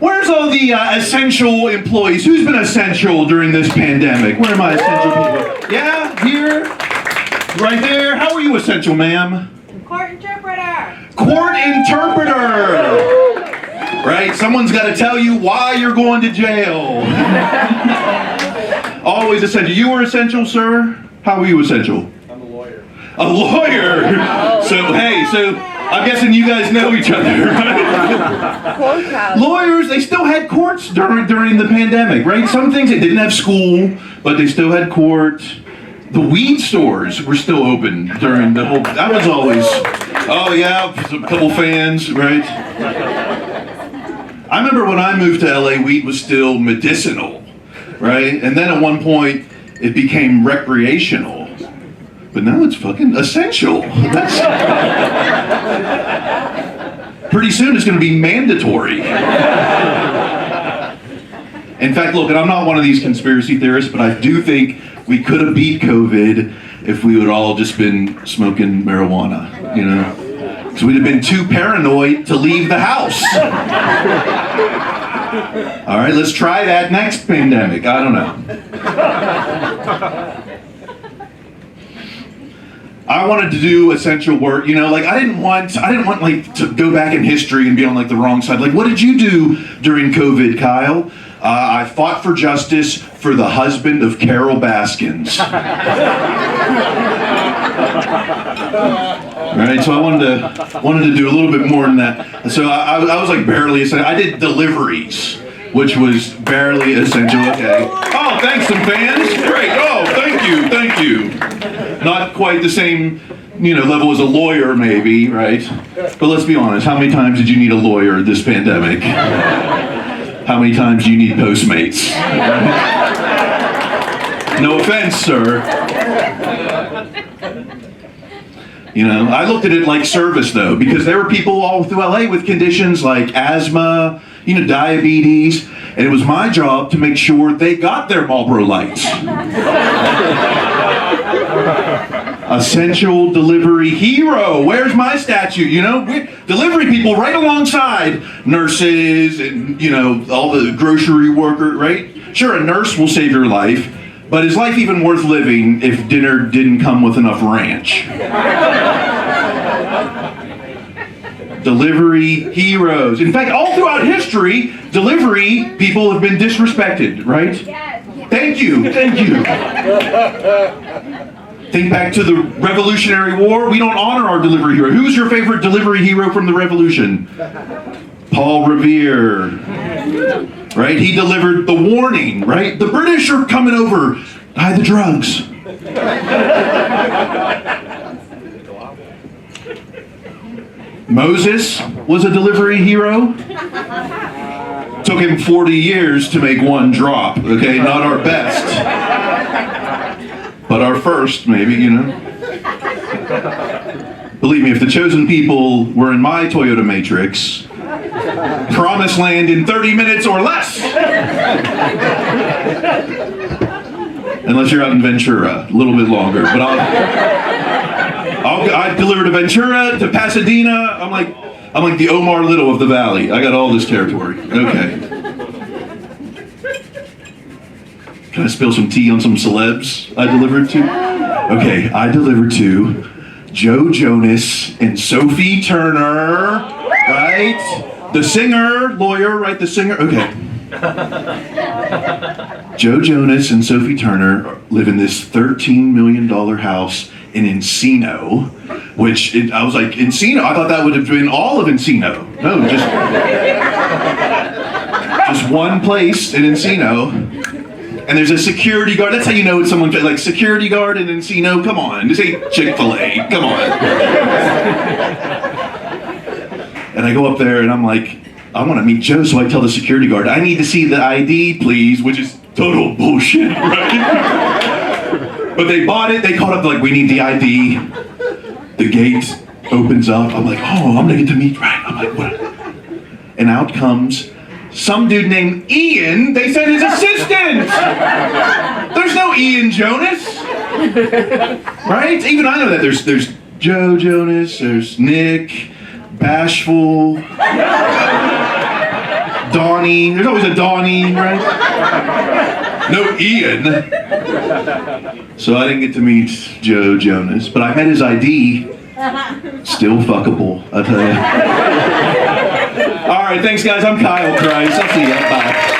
Where's all the essential employees? Who's been essential during this pandemic? Where are my essential people? Yeah, here, right there. How are you essential, ma'am? Court interpreter. Court interpreter. Right? Someone's got to tell you why you're going to jail. Always essential. You were essential, sir? How were you essential? I'm a lawyer. A lawyer? So I'm guessing you guys know each other, right? Lawyers, they still had courts during the pandemic, right? Some things they didn't have school, but they still had court. The weed stores were still open during the whole, that was always, oh yeah, a couple fans, right? I remember when I moved to LA, weed was still medicinal, right? And then at one point, it became recreational. But now it's fucking essential. Pretty soon it's going to be mandatory. In fact, look, and I'm not one of these conspiracy theorists, but I do think we could have beat COVID if we would all just been smoking marijuana, you know? So we'd have been too paranoid to leave the house. All right, let's try that next pandemic. I don't know. I wanted to do essential work, you know, like I didn't want like to go back in history and be on like the wrong side. Like, what did you do during COVID, Kyle? I fought for justice for the husband of Carol Baskins. Right, so I wanted to do a little bit more than that. So I was like barely essential. I did deliveries, which was barely essential. Okay. Oh, thanks, some fans. Great. Oh, thank you. Not quite the same, you know, level as a lawyer, maybe, right? But let's be honest. How many times did you need a lawyer this pandemic? How many times do you need Postmates? No offense, sir. You know, I looked at it like service though, because there were people all through LA with conditions like asthma, you know, diabetes, and it was my job to make sure they got their Marlboro Lights. Essential delivery hero. Where's my statue? You know, delivery people right alongside nurses and, you know, all the grocery worker, right? Sure, a nurse will save your life, but is life even worth living if dinner didn't come with enough ranch? Delivery heroes. In fact, all throughout history, delivery people have been disrespected, right? Yes. Thank you. Think back to the Revolutionary War. We don't honor our delivery hero. Who's your favorite delivery hero from the Revolution? Paul Revere. Right? He delivered the warning, right? The British are coming over. Hide the drugs. Moses was a delivery hero. Took him 40 years to make one drop, okay? Not our best. But our first, maybe, you know? Believe me, if the chosen people were in my Toyota Matrix, promised land in 30 minutes or less. Unless you're out in Ventura, a little bit longer. But I delivered to Ventura, to Pasadena. I'm like the Omar Little of the Valley. I got all this territory. Okay. Can I spill some tea on some celebs I delivered to? Okay, I delivered to Joe Jonas and Sophie Turner, right? The singer, lawyer, right? The singer, okay. Joe Jonas and Sophie Turner live in this $13 million house in Encino, which I was like, Encino? I thought that would have been all of Encino. No, just one place in Encino. And there's a security guard. That's how you know it's someone, like security guard in Encino. Come on, this ain't Chick-fil-A. Come on. And I go up there and I'm like, I want to meet Joe, so I tell the security guard, I need to see the ID, please, which is total bullshit, right? But they bought it. They called up like, we need the ID. The gate opens up. I'm like, oh, I'm gonna get to meet, right? I'm like, what? And out comes some dude named Ian. They said his assistant. There's no Ian Jonas, right? Even I know that. There's Joe Jonas. There's Nick, Bashful, Dawn Donnie. There's always a Donnie, right? No Ian. So I didn't get to meet Joe Jonas, but I met his ID. Still fuckable, I tell you. All right, thanks guys. I'm Kyle Chrise. I'll see you. Bye.